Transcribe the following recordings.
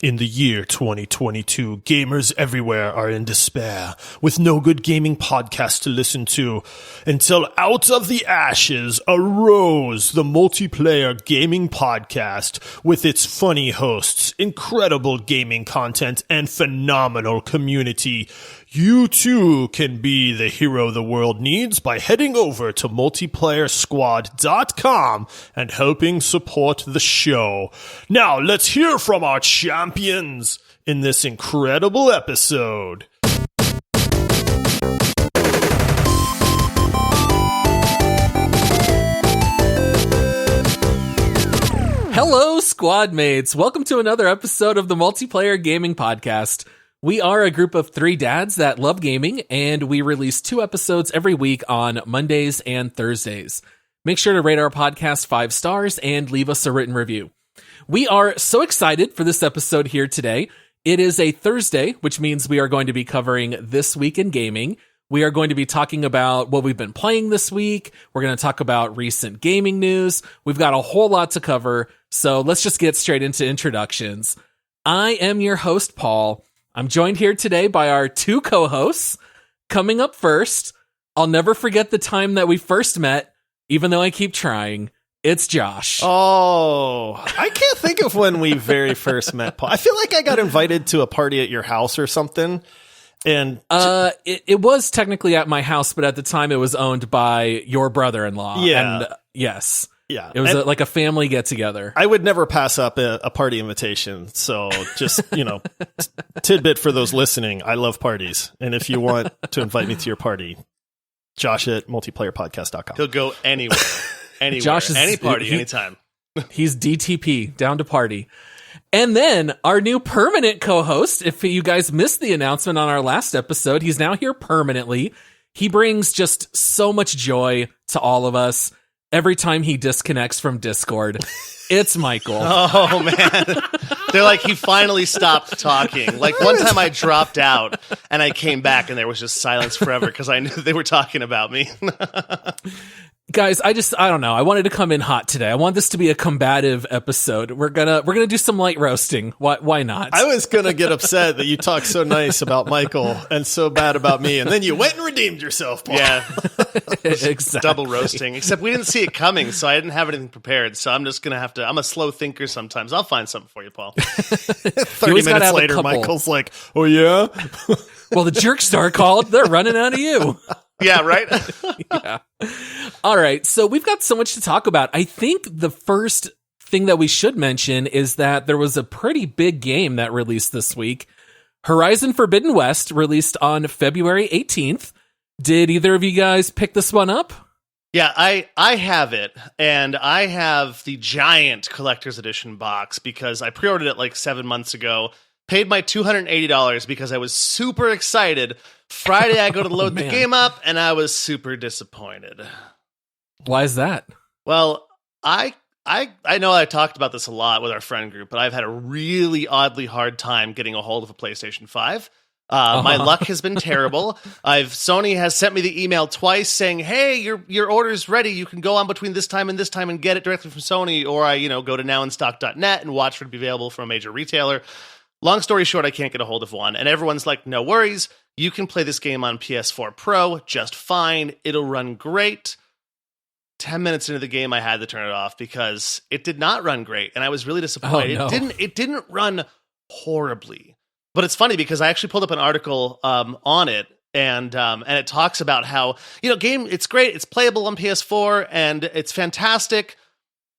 In the year 2022, gamers everywhere are in despair, with no good gaming podcast to listen to, until out of the ashes arose the multiplayer gaming podcast with its funny hosts, incredible gaming content, and phenomenal community. You too can be the hero the world needs by heading over to multiplayersquad.com and helping support the show. Now let's hear from our champions in this incredible episode. Hello, squad mates. Welcome to another episode of the Multiplayer Gaming Podcast. We are a group of 3 dads that love gaming, and we release 2 episodes every week on Mondays and Thursdays. Make sure to rate our podcast 5 stars and leave us a written review. We are so excited for this episode here today. It is a Thursday, which means we are going to be covering This Week in Gaming. We are going to be talking about what we've been playing this week. We're going to talk about recent gaming news. We've got a whole lot to cover, so let's just get straight into introductions. I am your host, Paul. I'm joined here today by our 2 co-hosts. Coming up first, I'll never forget the time that we first met, even though I keep trying. It's Josh. Oh, I can't think of when we very first met, Paul. I feel like I got invited to a party at your house or something. And it was technically at my house, but at the time it was owned by your brother-in-law. Yeah. And yes. Yeah. It was like a family get-together. I would never pass up a party invitation. So just, tidbit for those listening. I love parties. And if you want to invite me to your party, Josh at multiplayerpodcast.com. He'll go anywhere. Anywhere. Josh is, any party, anytime. He's DTP, down to party. And then our new permanent co-host, if you guys missed the announcement on our last episode, he's now here permanently. He brings just so much joy to all of us every time he disconnects from Discord. It's Michael. Oh, man. They're like, he finally stopped talking. Like, one time I dropped out, and I came back, and there was just silence forever, because I knew they were talking about me. Guys, I don't know. I wanted to come in hot today. I want this to be a combative episode. We're gonna do some light roasting. Why not? I was gonna get upset that you talked so nice about Michael and so bad about me, and then you went and redeemed yourself, Paul. Yeah. Exactly. Double roasting. Except we didn't see it coming, so I didn't have anything prepared. So I'm just gonna have to. I'm a slow thinker sometimes. I'll find something for you, Paul. 30 minutes later, Michael's like, "Oh yeah." Well, the jerk star called. They're running out of you. Yeah, right? Yeah. All right. So we've got so much to talk about. I think the first thing that we should mention is that there was a pretty big game that released this week. Horizon Forbidden West released on February 18th. Did either of you guys pick this one up? Yeah, I have it, and I have the giant collector's edition box because I pre-ordered it like 7 months ago. Paid my $280 because I was super excited. Friday, I go to load the game up, and I was super disappointed. Why is that? Well, I know I talked about this a lot with our friend group, but I've had a really oddly hard time getting a hold of a PlayStation 5. My luck has been terrible. Sony has sent me the email twice saying, "Hey, your order's ready. You can go on between this time and get it directly from Sony." Or I, go to nowinstock.net and watch for it to be available from a major retailer. Long story short, I can't get a hold of one. And everyone's like, "No worries. You can play this game on PS4 Pro just fine. It'll run great." 10 minutes into the game, I had to turn it off because it did not run great. And I was really disappointed. Oh, no. It didn't run horribly. But it's funny because I actually pulled up an article on it. And it talks about how, game, it's great. It's playable on PS4 and it's fantastic.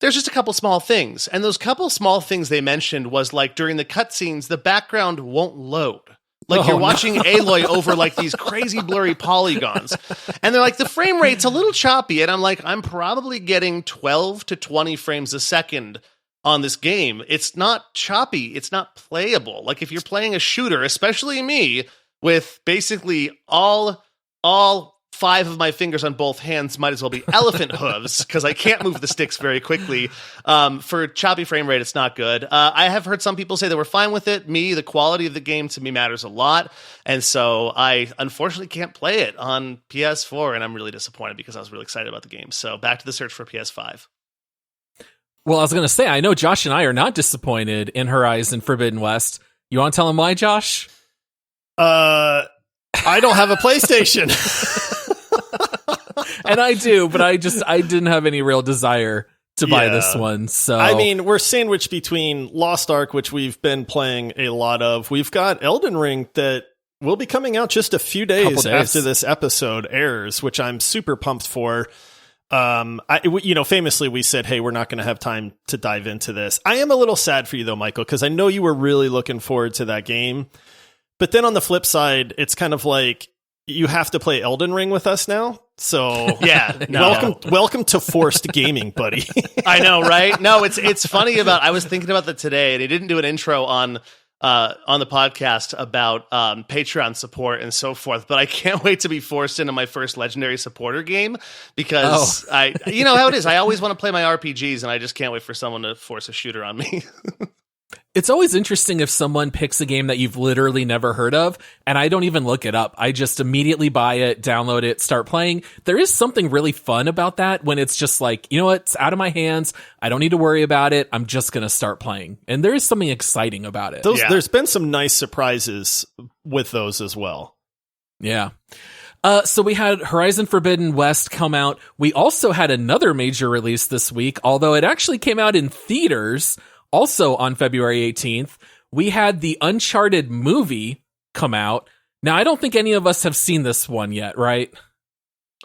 There's just a couple small things. And those couple small things they mentioned was like during the cutscenes, the background won't load. Like you're watching Aloy over like these crazy blurry polygons. And they're like, the frame rate's a little choppy. And I'm like, I'm probably getting 12 to 20 frames a second on this game. It's not choppy. It's not playable. Like if you're playing a shooter, especially me, with basically all 5 of my fingers on both hands might as well be elephant hooves because I can't move the sticks very quickly. For choppy frame rate, it's not good. I have heard some people say they were fine with it. The quality of the game to me matters a lot. And so I unfortunately can't play it on PS4, and I'm really disappointed because I was really excited about the game. So back to the search for PS5. Well, I was going to say, I know Josh and I are not disappointed in Horizon Forbidden West. You want to tell him why, Josh? I don't have a PlayStation. And I do, but I didn't have any real desire to buy this one. So I mean, we're sandwiched between Lost Ark, which we've been playing a lot of. We've got Elden Ring that will be coming out just a few days after this episode airs, which I'm super pumped for. Famously we said, hey, we're not going to have time to dive into this. I am a little sad for you though, Michael, because I know you were really looking forward to that game. But then on the flip side, it's kind of like you have to play Elden Ring with us now. So welcome to forced gaming, buddy. I know, right? No, it's funny I was thinking about that today, and they didn't do an intro on the podcast about Patreon support and so forth, but I can't wait to be forced into my first Legendary supporter game because you know how it is. I always want to play my RPGs, and I just can't wait for someone to force a shooter on me. It's always interesting if someone picks a game that you've literally never heard of, and I don't even look it up. I just immediately buy it, download it, start playing. There is something really fun about that when it's just like, you know what, it's out of my hands. I don't need to worry about it. I'm just going to start playing. And there is something exciting about it. There's been some nice surprises with those as well. Yeah. So we had Horizon Forbidden West come out. We also had another major release this week, although it actually came out in theaters also on February 18th. We had the Uncharted movie come out. Now, I don't think any of us have seen this one yet, right?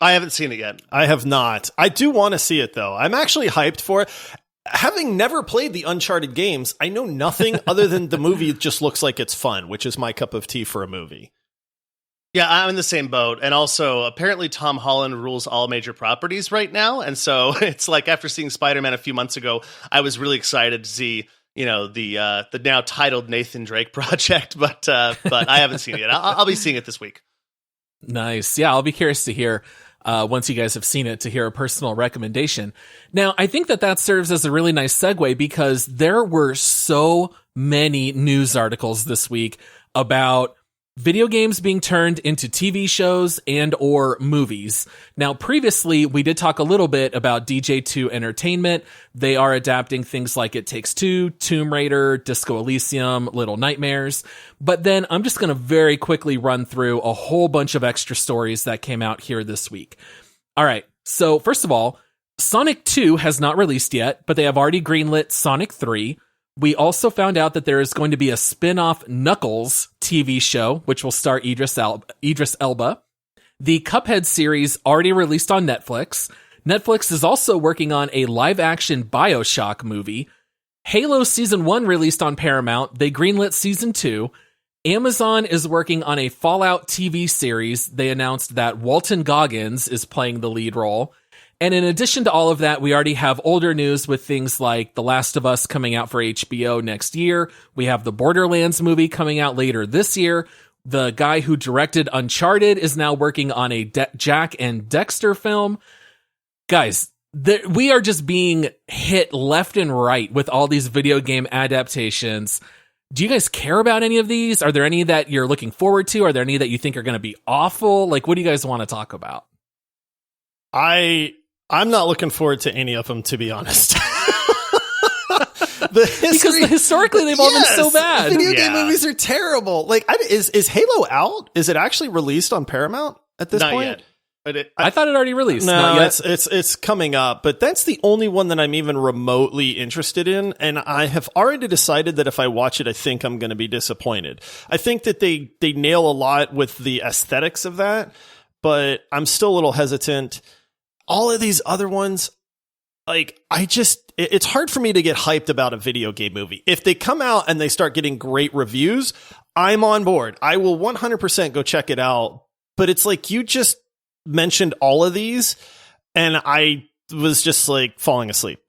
I haven't seen it yet. I have not. I do want to see it, though. I'm actually hyped for it. Having never played the Uncharted games, I know nothing other than the movie just looks like it's fun, which is my cup of tea for a movie. Yeah, I'm in the same boat. And also, apparently Tom Holland rules all major properties right now. And so it's like after seeing Spider-Man a few months ago, I was really excited to see, the now titled Nathan Drake project. But I haven't seen it yet. I'll be seeing it this week. Nice. Yeah, I'll be curious to hear once you guys have seen it, to hear a personal recommendation. Now, I think that serves as a really nice segue because there were so many news articles this week about video games being turned into TV shows and or movies. Now, previously, we did talk a little bit about DJ2 Entertainment. They are adapting things like It Takes Two, Tomb Raider, Disco Elysium, Little Nightmares. But then I'm just going to very quickly run through a whole bunch of extra stories that came out here this week. All right. So first of all, Sonic 2 has not released yet, but they have already greenlit Sonic 3. We also found out that there is going to be a spin-off Knuckles TV show, which will star Idris Elba. The Cuphead series already released on Netflix. Netflix is also working on a live-action BioShock movie. Halo Season 1 released on Paramount. They greenlit Season 2. Amazon is working on a Fallout TV series. They announced that Walton Goggins is playing the lead role. And in addition to all of that, we already have older news with things like The Last of Us coming out for HBO next year. We have the Borderlands movie coming out later this year. The guy who directed Uncharted is now working on a Jack and Dexter film. Guys, we are just being hit left and right with all these video game adaptations. Do you guys care about any of these? Are there any that you're looking forward to? Are there any that you think are going to be awful? Like, what do you guys want to talk about? I'm not looking forward to any of them, to be honest. Because historically they've all been so bad. Video game movies are terrible. Like, is Halo out? Is it actually released on Paramount at this point? Not yet. But I thought it already released. No, Not yet. it's coming up. But that's the only one that I'm even remotely interested in. And I have already decided that if I watch it, I think I'm going to be disappointed. I think that they nail a lot with the aesthetics of that, but I'm still a little hesitant. All of these other ones, like, it's hard for me to get hyped about a video game movie. If they come out and they start getting great reviews, I'm on board. I will 100% go check it out. But it's like, you just mentioned all of these and I was just like falling asleep.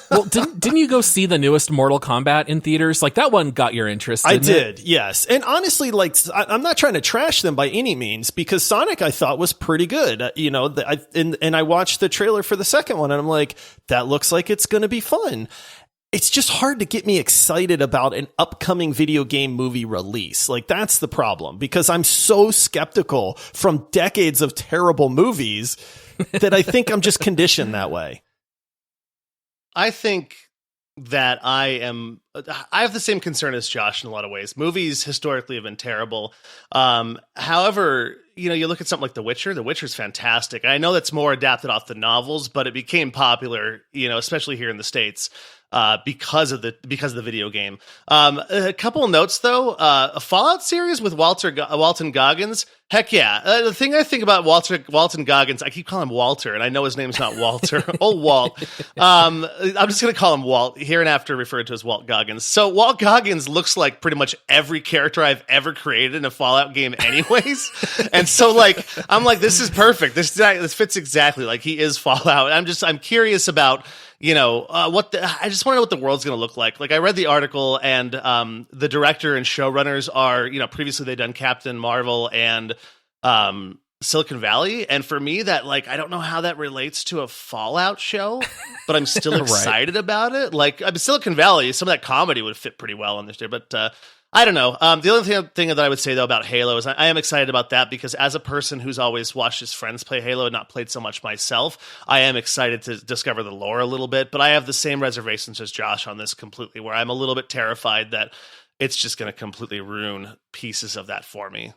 Well, didn't you go see the newest Mortal Kombat in theaters? Like, that one got your interest. I did, yes. And honestly, like, I'm not trying to trash them by any means, because Sonic I thought was pretty good. And I watched the trailer for the second one and I'm like, that looks like it's going to be fun. It's just hard to get me excited about an upcoming video game movie release. Like, that's the problem, because I'm so skeptical from decades of terrible movies that I think I'm just conditioned that way. I think that I have the same concern as Josh in a lot of ways. Movies historically have been terrible. However, you look at something like The Witcher. The Witcher's fantastic. I know that's more adapted off the novels, but it became popular, especially here in the States. Because of the video game. A couple of notes though. A Fallout series with Walton Goggins. Heck yeah. The thing I think about Walton Goggins, I keep calling him Walter, and I know his name's not Walter. Oh, Walt. I'm just gonna call him Walt here and after referred to as Walt Goggins. So Walt Goggins looks like pretty much every character I've ever created in a Fallout game, anyways. And so I'm like, this is perfect. This fits exactly. Like he is Fallout. I'm curious about. I just want to know what the world's going to look like. Like I read the article, and the director and showrunners are, previously they'd done Captain Marvel and Silicon Valley. And for me, that I don't know how that relates to a Fallout show, but I'm still excited about it. Silicon Valley, some of that comedy would fit pretty well in this there, but I don't know. The only thing that I would say though about Halo is I am excited about that because as a person who's always watched his friends play Halo and not played so much myself, I am excited to discover the lore a little bit. But I have the same reservations as Josh on this completely, where I'm a little bit terrified that it's just going to completely ruin pieces of that for me.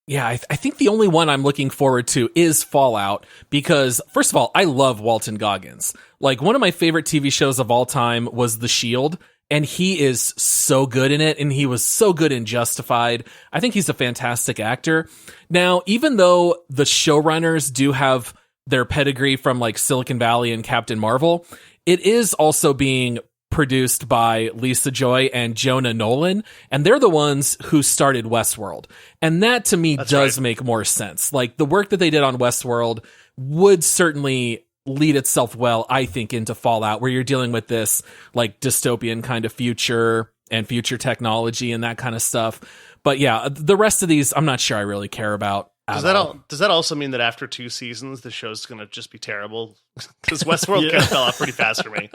Yeah, I think the only one I'm looking forward to is Fallout because, first of all, I love Walton Goggins. One of my favorite TV shows of all time was The Shield. And he is so good in it, and he was so good in Justified. I think he's a fantastic actor. Now, even though the showrunners do have their pedigree from Silicon Valley and Captain Marvel, it is also being produced by Lisa Joy and Jonah Nolan, and they're the ones who started Westworld. And that, to me, does make more sense. The work that they did on Westworld would certainly lead itself well, I think, into Fallout, where you're dealing with this dystopian kind of future and future technology and that kind of stuff. But yeah, the rest of these, I'm not sure I really care about. Does that also mean that after 2 seasons, the show's going to just be terrible? Because Westworld kind of fell off pretty fast for me.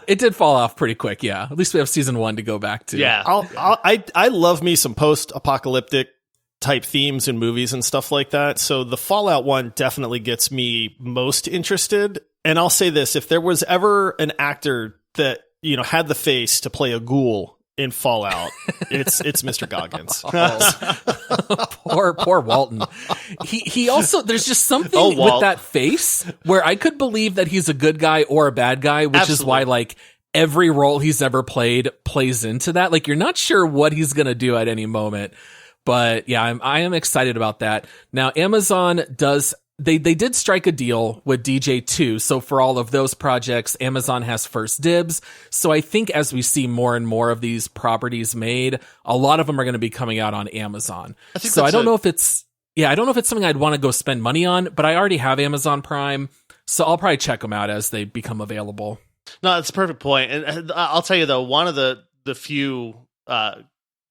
It did fall off pretty quick, yeah. At least we have season 1 to go back to. Yeah. I love me some post-apocalyptic type themes in movies and stuff like that. So the Fallout one definitely gets me most interested. And I'll say this, if there was ever an actor that, had the face to play a ghoul in Fallout, it's Mr. Goggins. Poor Walton. He also, there's just something with that face where I could believe that he's a good guy or a bad guy, which is why every role he's ever played plays into that. You're not sure what he's going to do at any moment. But yeah, I am excited about that. Now, Amazon they did strike a deal with DJ2. So for all of those projects, Amazon has first dibs. So I think as we see more and more of these properties made, a lot of them are going to be coming out on Amazon. I don't know if it's something I'd want to go spend money on, but I already have Amazon Prime. So I'll probably check them out as they become available. No, that's a perfect point. And I'll tell you though, one of the few,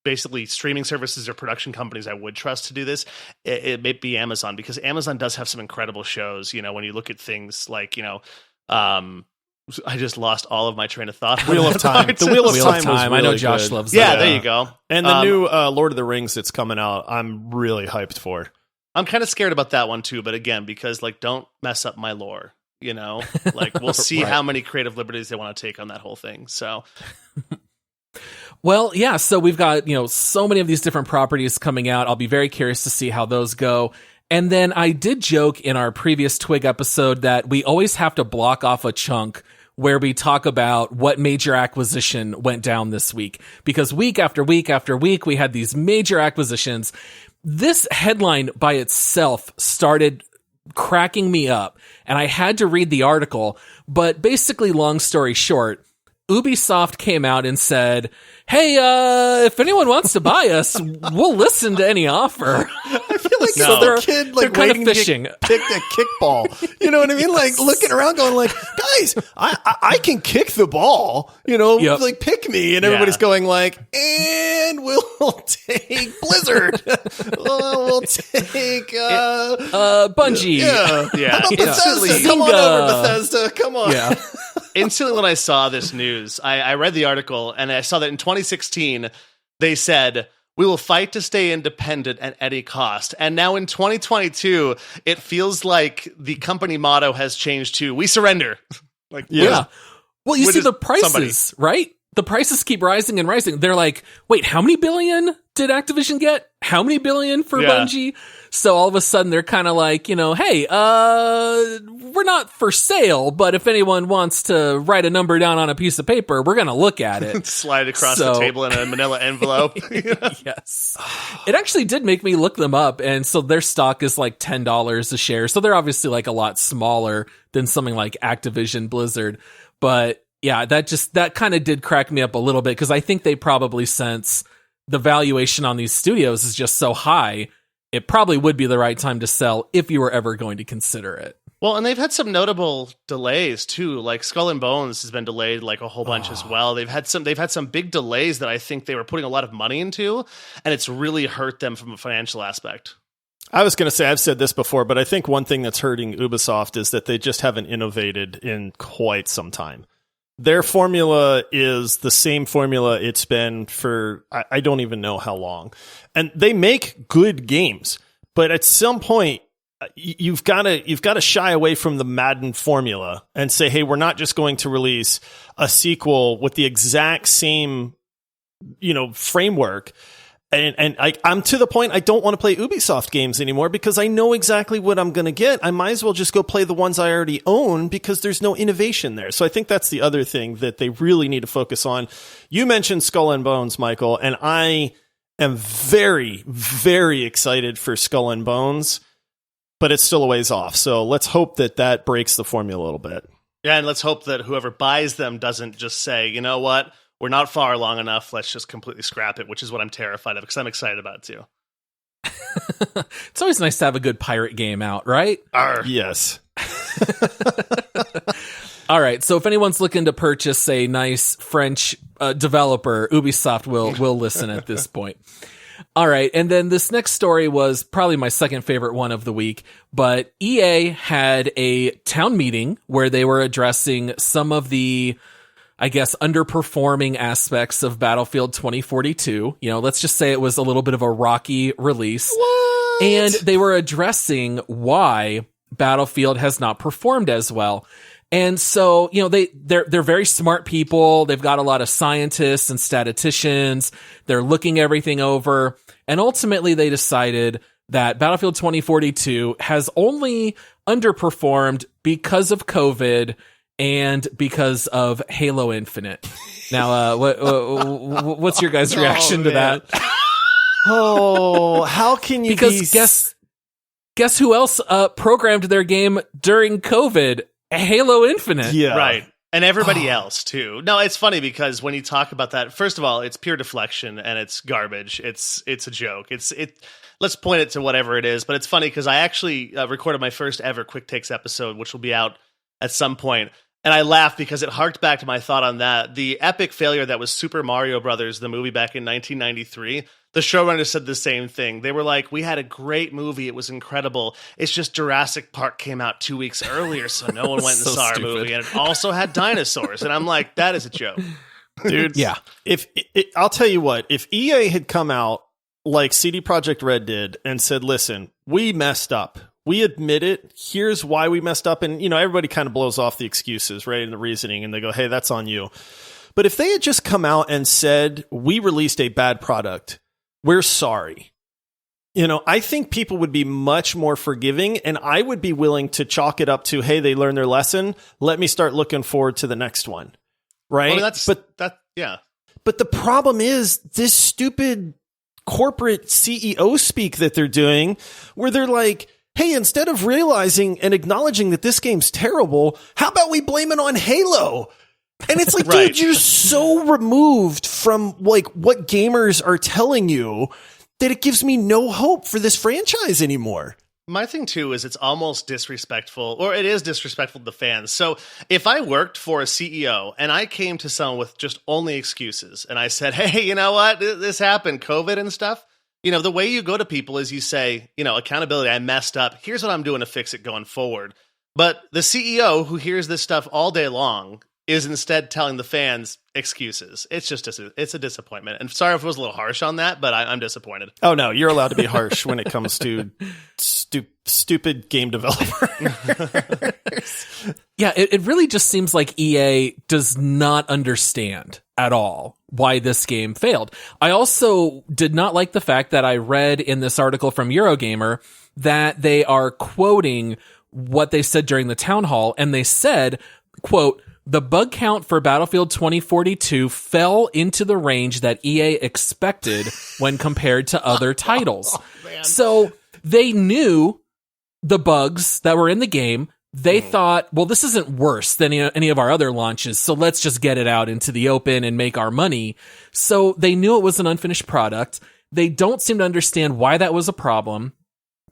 basically streaming services or production companies I would trust to do this, it may be Amazon, because Amazon does have some incredible shows. When you look at things I just lost all of my train of thought. Wheel of Time. The Wheel of Time. Really I know Josh loves that. Yeah, there you go. And the new Lord of the Rings that's coming out, I'm really hyped for. I'm kind of scared about that one too, but again, because don't mess up my lore. We'll see how many creative liberties they want to take on that whole thing. So. Well, yeah, so we've got, so many of these different properties coming out. I'll be very curious to see how those go. And then I did joke in our previous Twig episode that we always have to block off a chunk where we talk about what major acquisition went down this week. Because week after week after week, we had these major acquisitions. This headline by itself started cracking me up, and I had to read the article. But basically, long story short, Ubisoft came out and said, hey, if anyone wants to buy us, we'll listen to any offer. I feel like they're a kid they're kind of fishing. Pick a kickball. You know what I mean? Looking around going guys, I can kick the ball, pick me. And everybody's going and we'll take Blizzard. We'll take Bungie. Yeah. How about Bethesda? Come on over, Bethesda. Come on. Yeah. Instantly when I saw this news, I read the article and I saw that in 2016, they said, we will fight to stay independent at any cost. And now in 2022, it feels like the company motto has changed to, we surrender. Like, Yeah. Well, you Which see is the prices, right? The prices keep rising and rising. They're like, wait, how many billion did Activision get? How many billion for Bungie? So all of a sudden they're kind of like, hey, we're not for sale, but if anyone wants to write a number down on a piece of paper, we're going to look at it. Slide across the table in a manila envelope. Yes. It actually did make me look them up. And so their stock is like $10 a share. So they're obviously like a lot smaller than something like Activision Blizzard. But yeah, that kind of did crack me up a little bit because I think they probably sense the valuation on these studios is just so high. It probably would be the right time to sell if you were ever going to consider it. Well, and they've had some notable delays too. Like Skull and Bones has been delayed like a whole bunch as well. They've had some big delays that I think they were putting a lot of money into, and it's really hurt them from a financial aspect. I was going to say, I've said this before, but I think one thing that's hurting Ubisoft is that they just haven't innovated in quite some time. Their formula is the same formula it's been for, I don't even know how long. And they make good games, but at some point, you've got to shy away from the Madden formula and say, hey, we're not just going to release a sequel with the exact same, framework. And I'm to the point I don't want to play Ubisoft games anymore because I know exactly what I'm going to get. I might as well just go play the ones I already own because there's no innovation there. So I think that's the other thing that they really need to focus on. You mentioned Skull and Bones, Michael, and I am very, very excited for Skull and Bones, but it's still a ways off. So let's hope that breaks the formula a little bit. Yeah, and let's hope that whoever buys them doesn't just say, you know what? We're not far along enough. Let's just completely scrap it, which is what I'm terrified of because I'm excited about it too. It's always nice to have a good pirate game out, right? Yes. All right. So if anyone's looking to purchase a nice French developer, Ubisoft will listen at this point. All right. And then this next story was probably my second favorite one of the week, but EA had a town meeting where they were addressing some of the, I guess, underperforming aspects of Battlefield 2042. Let's just say it was a little bit of a rocky release. What? And they were addressing why Battlefield has not performed as well. And so, they're very smart people. They've got a lot of scientists and statisticians. They're looking everything over. And ultimately they decided that Battlefield 2042 has only underperformed because of COVID and because of Halo Infinite. Now, what's your guys' reaction to that? Oh, how can you? Because guess who else programmed their game during COVID? Halo Infinite. Yeah, right. And everybody else too. No, it's funny because when you talk about that, first of all, it's pure deflection and it's garbage. It's a joke. Let's point it to whatever it is. But it's funny because I actually recorded my first ever Quick Takes episode, which will be out at some point. And I laughed because it harked back to my thought on that. The epic failure that was Super Mario Brothers, the movie back in 1993. The showrunner said the same thing. They were like, we had a great movie. It was incredible. It's just Jurassic Park came out 2 weeks earlier, so no one went and saw our movie. And it also had dinosaurs. And I'm like, that is a joke. Dude, yeah. I'll tell you what, if EA had come out like CD Projekt Red did and said, listen, we messed up. We admit it. Here's why we messed up. And, everybody kind of blows off the excuses, right? And the reasoning. And they go, hey, that's on you. But if they had just come out and said, we released a bad product, we're sorry. I think people would be much more forgiving. And I would be willing to chalk it up to, hey, they learned their lesson. Let me start looking forward to the next one. Right? Well, yeah. But the problem is this stupid corporate CEO speak that they're doing where they're like, hey, instead of realizing and acknowledging that this game's terrible, how about we blame it on Halo? And it's like, right. Dude, you're so removed from like what gamers are telling you that it gives me no hope for this franchise anymore. My thing, too, is it's almost disrespectful, or it is disrespectful to the fans. So if I worked for a CEO and I came to someone with just only excuses and I said, hey, you know what, this happened, COVID and stuff. The way you go to people is you say, accountability, I messed up. Here's what I'm doing to fix it going forward. But the CEO who hears this stuff all day long is instead telling the fans excuses. It's just it's a disappointment. And sorry if it was a little harsh on that, but I'm disappointed. Oh, no, you're allowed to be harsh when it comes to stupid game developer. Yeah, it really just seems like EA does not understand at all why this game failed. I also did not like the fact that I read in this article from Eurogamer that they are quoting what they said during the town hall, and they said, quote, "The bug count for Battlefield 2042 fell into the range that EA expected when compared to other titles." So they knew the bugs that were in the game. They thought, well, this isn't worse than any of our other launches, so let's just get it out into the open and make our money. So they knew it was an unfinished product. They don't seem to understand why that was a problem.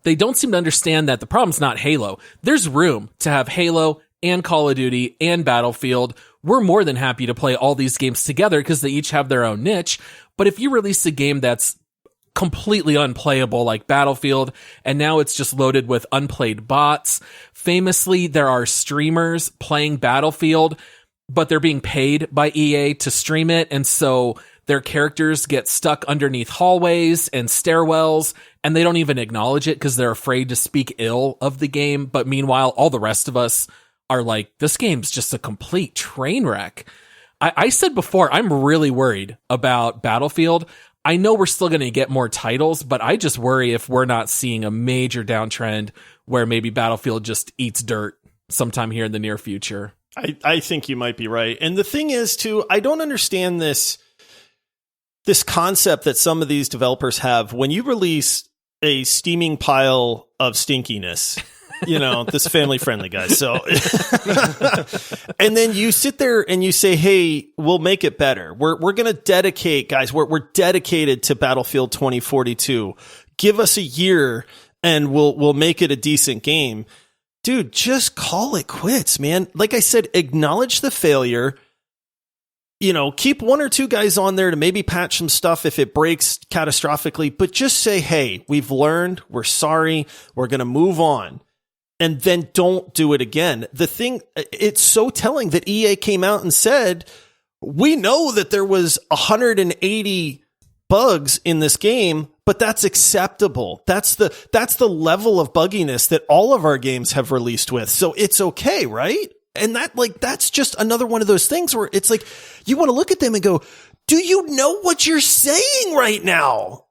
They don't seem to understand that the problem's not Halo. There's room to have Halo and Call of Duty and Battlefield. We're more than happy to play all these games together because they each have their own niche. But if you release a game that's completely unplayable like Battlefield, and now it's just loaded with unplayed bots. Famously, there are streamers playing Battlefield, but they're being paid by EA to stream it, and so their characters get stuck underneath hallways and stairwells, and they don't even acknowledge it because they're afraid to speak ill of the game. But meanwhile, all the rest of us are like, this game's just a complete train wreck. I said before, I'm really worried about Battlefield. I know we're still going to get more titles, but I just worry if we're not seeing a major downtrend where maybe Battlefield just eats dirt sometime here in the near future. I think you might be right. And the thing is, too, I don't understand this concept that some of these developers have. When you release a steaming pile of stinkiness, this family friendly, guys. So, and then you sit there and you say, hey, we'll make it better. We're going to dedicate, guys. We're dedicated to Battlefield 2042. Give us a year and we'll make it a decent game. Dude, just call it quits, man. Like I said, acknowledge the failure. Keep one or two guys on there to maybe patch some stuff if it breaks catastrophically, but just say, hey, we've learned. We're sorry. We're going to move on. And then don't do it again. It's so telling that EA came out and said, we know that there was 180 bugs in this game, but that's acceptable. That's the level of bugginess that all of our games have released with. So it's okay, right? And that's just another one of those things where it's like, you want to look at them and go, do you know what you're saying right now?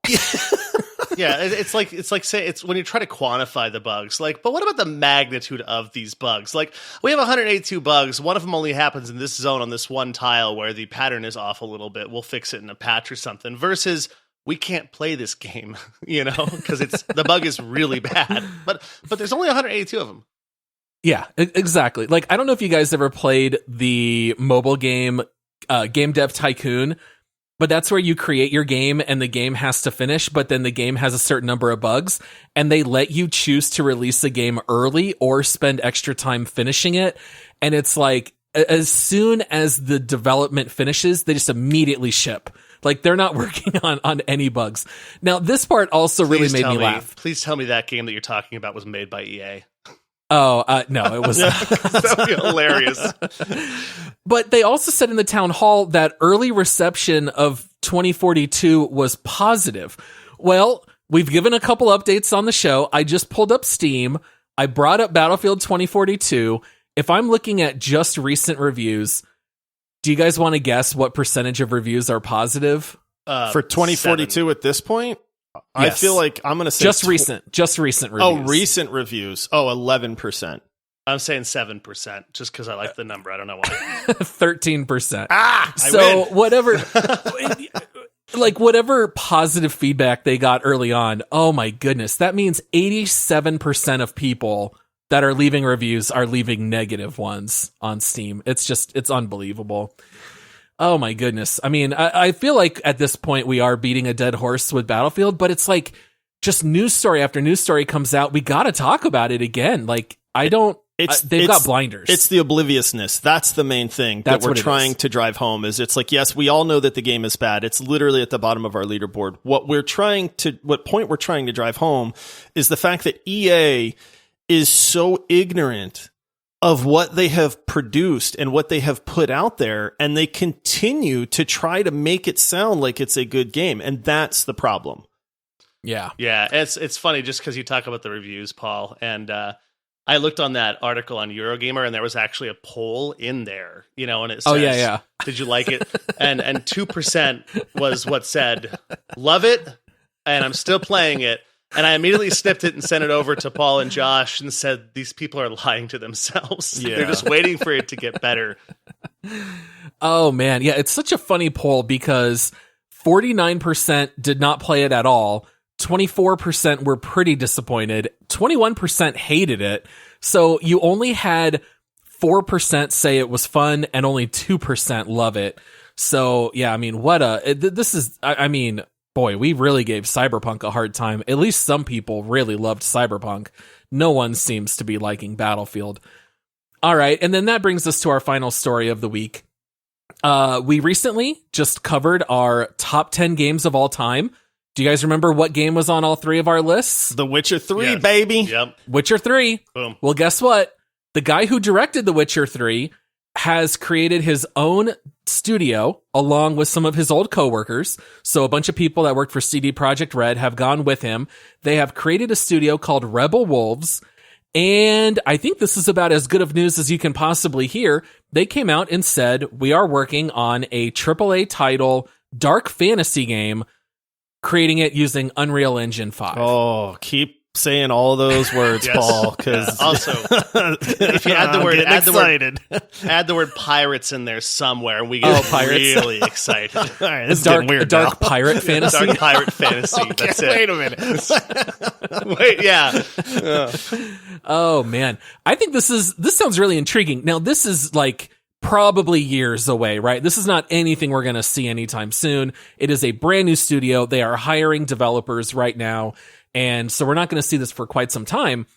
Yeah, it's like when you try to quantify the bugs, but what about the magnitude of these bugs? Like, we have 182 bugs. One of them only happens in this zone on this one tile where the pattern is off a little bit. We'll fix it in a patch or something. Versus, we can't play this game, because the bug is really bad. But there's only 182 of them. Yeah, exactly. Like, I don't know if you guys ever played the mobile game Game Dev Tycoon, but that's where you create your game and the game has to finish, but then the game has a certain number of bugs and they let you choose to release the game early or spend extra time finishing it. And it's like, as soon as the development finishes, they just immediately ship. Like, they're not working on any bugs. Now, this part also really made me laugh. Please tell me that game that you're talking about was made by EA. Oh, no, it was not. That would be hilarious. But they also said in the town hall that early reception of 2042 was positive. Well, we've given a couple updates on the show. I just pulled up Steam. I brought up Battlefield 2042. If I'm looking at just recent reviews, do you guys want to guess what percentage of reviews are positive? For 2042 7. At this point? Yes. I feel like I'm going to say just recent reviews. Oh, recent reviews. Oh, 11%. I'm saying 7% just because I like the number. I don't know why. 13%. So whatever, whatever positive feedback they got early on. Oh my goodness. That means 87% of people that are leaving reviews are leaving negative ones on Steam. It's unbelievable. Oh my goodness. I mean, I feel like at this point we are beating a dead horse with Battlefield, but it's like just news story after news story comes out. We got to talk about it again. Like, they've got blinders. It's the obliviousness. That's the main thing that we're trying to drive home is it's like, yes, we all know that the game is bad. It's literally at the bottom of our leaderboard. What point we're trying to drive home is the fact that EA is so ignorant of what they have produced and what they have put out there, and they continue to try to make it sound like it's a good game, and that's the problem. Yeah. Yeah, it's funny just because you talk about the reviews, Paul, and I looked on that article on Eurogamer, and there was actually a poll in there, and it says, yeah. Did you like it? And 2% was what said, love it, and I'm still playing it. And I immediately snipped it and sent it over to Paul and Josh and said, these people are lying to themselves. Yeah. They're just waiting for it to get better. Oh, man. Yeah, it's such a funny poll because 49% did not play it at all. 24% were pretty disappointed. 21% hated it. So you only had 4% say it was fun and only 2% love it. So, yeah, I mean, boy, we really gave Cyberpunk a hard time. At least some people really loved Cyberpunk. No one seems to be liking Battlefield. All right, and then that brings us to our final story of the week. We recently just covered our top 10 games of all time. Do you guys remember what game was on all three of our lists? The Witcher 3, Yes. baby. Yep. Witcher 3. Boom. Well, guess what? The guy who directed The Witcher 3 has created his own studio along with some of his old coworkers. So a bunch of people that worked for CD Projekt Red have gone with him. They have created a studio called Rebel Wolves. And I think this is about as good of news as you can possibly hear. They came out and said, we are working on a AAA title, dark fantasy game, creating it using Unreal Engine 5. Oh, keep saying all those words, Yes. Paul, because Also, if you add the word pirates in there somewhere, and we get pirates. really excited. all right, this is getting weird dark now. pirate fantasy. Dark pirate fantasy. Okay, That's it. wait a minute. Wait, yeah. Oh man. I think this sounds really intriguing. Now this is like probably years away, right? This is not anything we're going to see anytime soon. It is a brand new studio. They are hiring developers right now. And so we're not going to see this for quite some time,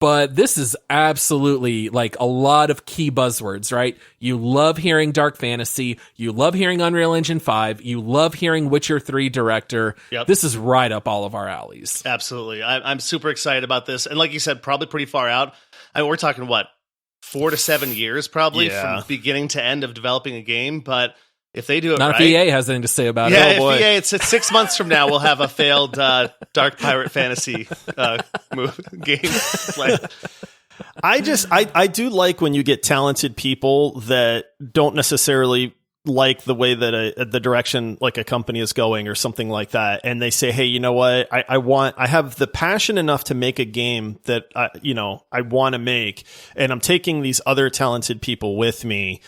but this is absolutely like a lot of key buzzwords, right? You love hearing dark fantasy. You love hearing Unreal Engine 5. You love hearing Witcher 3 director. Yep. This is right up all of our alleys. Absolutely. I'm super excited about this. And like you said, probably pretty far out. I mean, we're talking, 4 to 7 years probably from beginning to end of developing a game. But if they do it Not right, if EA has anything to say about yeah, it. Oh boy. if EA, it's 6 months from now, we'll have a failed dark pirate fantasy game. I do like when you get talented people that don't necessarily like the way that the direction like a company is going or something like that, and they say, hey, you know what, I have the passion enough to make a game that I want to make, and I'm taking these other talented people with me.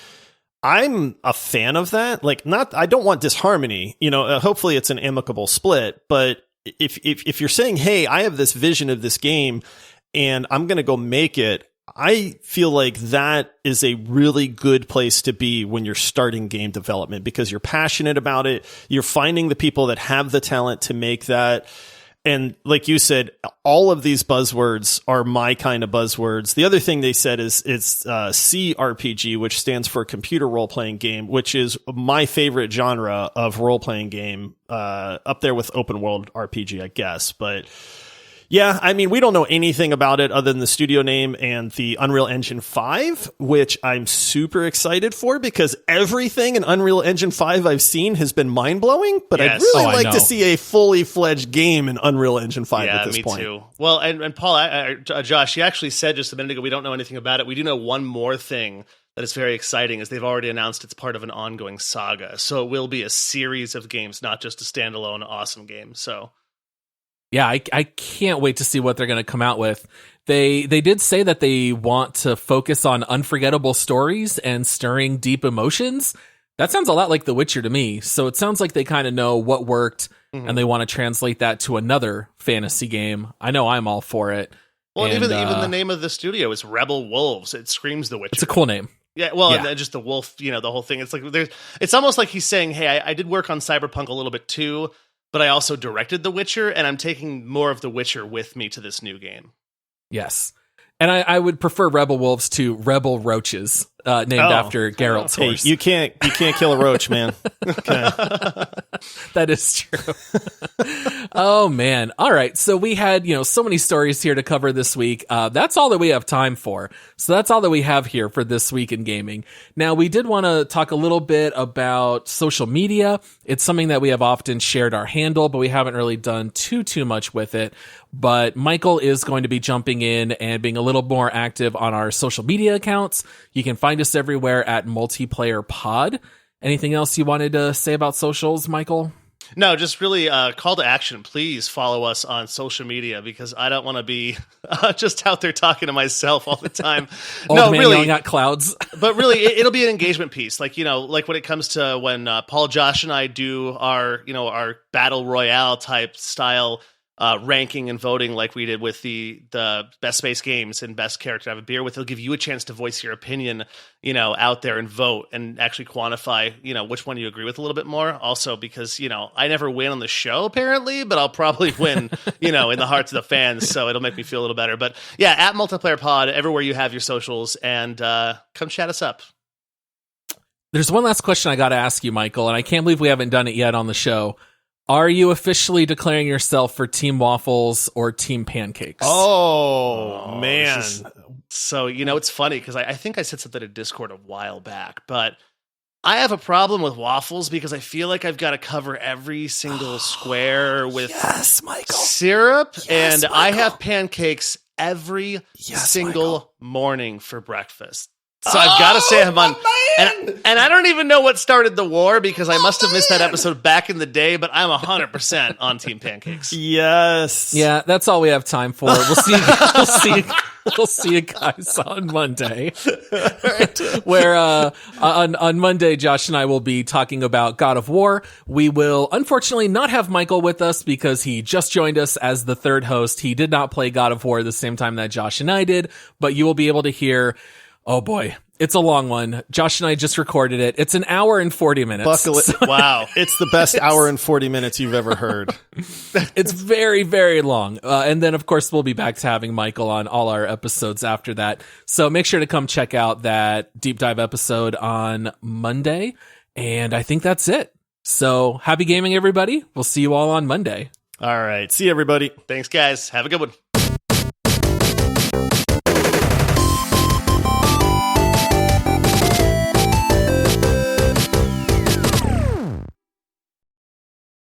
I'm a fan of that. Like, I don't want disharmony. Hopefully it's an amicable split. But if you're saying, hey, I have this vision of this game and I'm going to go make it, I feel like that is a really good place to be when you're starting game development, because you're passionate about it. You're finding the people that have the talent to make that. And like you said, all of these buzzwords are my kind of buzzwords. The other thing they said is it's CRPG, which stands for computer role-playing game, which is my favorite genre of role-playing game, up there with open world RPG, I guess. But yeah, I mean, we don't know anything about it other than the studio name and the Unreal Engine 5, which I'm super excited for, because everything in Unreal Engine 5 I've seen has been mind-blowing, but Yes. I'd really I like know. to see a fully fledged game in Unreal Engine 5 Yeah, at this me point. too. Well, and Paul, Josh, you actually said just a minute ago we don't know anything about it. We do know one more thing that is very exciting, is they've already announced it's part of an ongoing saga. So it will be a series of games, not just a standalone awesome game. So Yeah, I can't wait to see what they're going to come out with. They did say that they want to focus on unforgettable stories and stirring deep emotions. That sounds a lot like The Witcher to me. So it sounds like they kind of know what worked, and they want to translate that to another fantasy game. I know I'm all for it. Well, And, even the name of the studio is Rebel Wolves. It screams The Witcher. It's a cool name. Yeah, well, Yeah. and then just the wolf, the whole thing. It's like it's almost like he's saying, "Hey, I did work on Cyberpunk a little bit too, but I also directed The Witcher, and I'm taking more of The Witcher with me to this new game." Yes. And I would prefer Rebel Wolves to Rebel Roaches, named after Geralt's Hey, horse. you can't kill a roach, man. Okay. That is true. Oh man. All right. So we had, so many stories here to cover this week. That's all that we have time for. So that's all that we have here for this week in gaming. Now, we did want to talk a little bit about social media. It's something that we have often shared our handle, but we haven't really done too much with it. But Michael is going to be jumping in and being a little more active on our social media accounts. You can find us everywhere at Multiplayer Pod. Anything else you wanted to say about socials, Michael? No, just really call to action. Please follow us on social media because I don't want to be just out there talking to myself all the time. Old no, man really, yelling at clouds. But really, it'll be an engagement piece. Like like when it comes to when Paul, Josh, and I do our battle royale type style ranking and voting, like we did with the best space games and best character to have a beer with. It'll give you a chance to voice your opinion, out there and vote and actually quantify, which one you agree with a little bit more. Also, because I never win on the show apparently, but I'll probably win, in the hearts of the fans. So it'll make me feel a little better. But yeah, at Multiplayer Pod, everywhere you have your socials, and come chat us up. There's one last question I got to ask you, Michael, and I can't believe we haven't done it yet on the show. Are you officially declaring yourself for Team Waffles or Team Pancakes? Oh man. So, it's funny because I think I said something to Discord a while back, but I have a problem with waffles because I feel like I've got to cover every single square with syrup, and Michael. I have pancakes every single morning for breakfast. So I've got to say I'm on, and I don't even know what started the war because I must have missed that episode back in the day, but I'm 100% on Team Pancakes. Yes. Yeah, that's all we have time for. We'll see you guys on Monday. Where on Monday, Josh and I will be talking about God of War. We will unfortunately not have Michael with us because he just joined us as the third host. He did not play God of War the same time that Josh and I did, but you will be able to hear. Oh boy, it's a long one. Josh and I just recorded it. It's an hour and 40 minutes. Buckle it. Wow. It's the best hour and 40 minutes you've ever heard. It's very, very long. And then, of course, we'll be back to having Michael on all our episodes after that. So make sure to come check out that deep dive episode on Monday. And I think that's it. So happy gaming, everybody. We'll see you all on Monday. All right. See you, everybody. Thanks, guys. Have a good one.